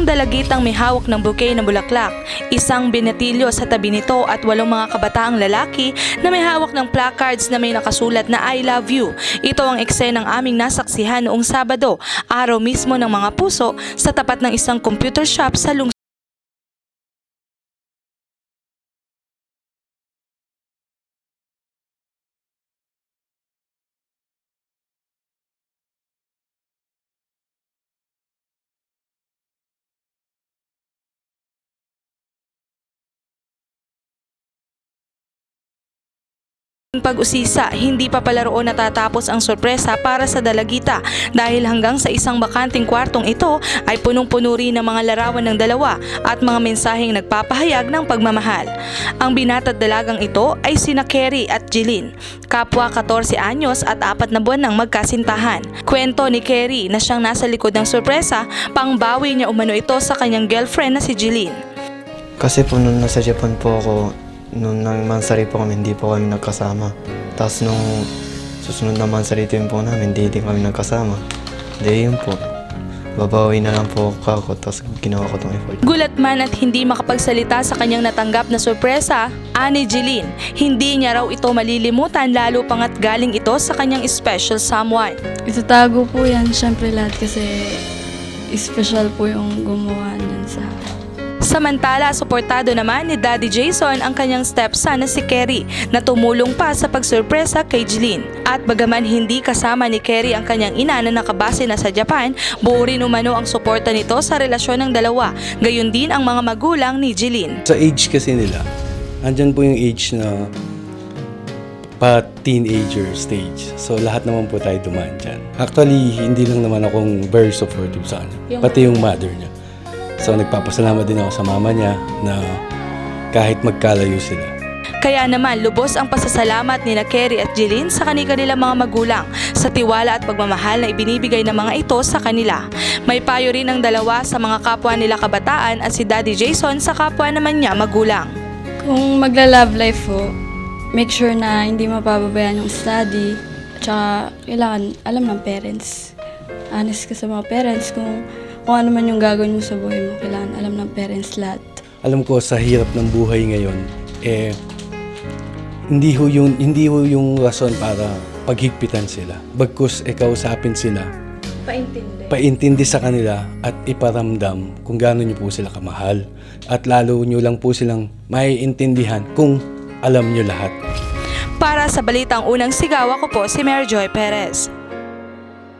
Isang dalagitang may hawak ng bouquet na bulaklak, isang binatilyo sa tabi nito at 8 mga kabataang lalaki na may hawak ng placards na may nakasulat na I love you. Ito ang eksenang aming nasaksihan noong Sabado, araw mismo ng mga puso, sa tapat ng isang computer shop sa lungsod. Pag-usisa, hindi pa pala roon natatapos ang sorpresa para sa dalagita dahil hanggang sa isang bakanting kwartong ito ay punong-puno rin ng mga larawan ng dalawa at mga mensaheng nagpapahayag ng pagmamahal. Ang binata't dalagang ito ay sina Kerry at Jeline, kapwa 14 anyos at 4 na buwan ng magkasintahan. Kwento ni Kerry na siyang nasa likod ng sorpresa, pangbawi niya umano ito sa kanyang girlfriend na si Jeline. Kasi po nung nasa Japan po ako, nung nang-mansari po kami, hindi po kami nagkasama. Tapos nung susunod na mansari din po namin, hindi din kami nagkasama. Hindi yun po. Babawi na lang po ako, tapos ginawa ko itong effort. Gulat man at hindi makapagsalita sa kanyang natanggap na sorpresa, ani Jeline, hindi niya raw ito malilimutan lalo pangat galing ito sa kanyang special someone. Itatago po yan, syempre lahat kasi special po yung gumawa niyan sa akin. Samantala, suportado naman ni Daddy Jason ang kanyang stepson na si Kerry na tumulong pa sa pagsurpresa kay Jeline. At bagaman hindi kasama ni Kerry ang kanyang ina na nakabase na sa Japan, buo rin umano ang suporta nito sa relasyon ng dalawa, gayon din ang mga magulang ni Jeline. Sa age kasi nila, andyan po yung age na pa-teenager stage. So lahat naman po tayo dumaan dyan. Actually, hindi lang naman akong very supportive sa kanya, pati yung mother niya. So nagpapasalamat din ako sa mama niya na kahit magkalayo sila. Kaya naman lubos ang pasasalamat ni na Kerry at Jeline sa kanilang mga magulang sa tiwala at pagmamahal na ibinibigay ng mga ito sa kanila. May payo rin ang dalawa sa mga kapwa nila kabataan at si Daddy Jason sa kapwa naman niya magulang. Kung magla-love life po, make sure na hindi mapababayaan yung study. Tsaka kailangan alam ng parents. Honest ka sa mga parents kung ano man yung gagawin mo sa buhay mo, kailangan alam ng parents lahat. Alam ko sa hirap ng buhay ngayon, hindi ho yung rason para paghigpitan sila. Bagkus kausapin sila, paintindi sa kanila at iparamdam kung gaano niyo po sila kamahal. At lalo niyo lang po silang maiintindihan kung alam niyo lahat. Para sa Balitang Unang Sigaw, ako po si Mary Joy Perez.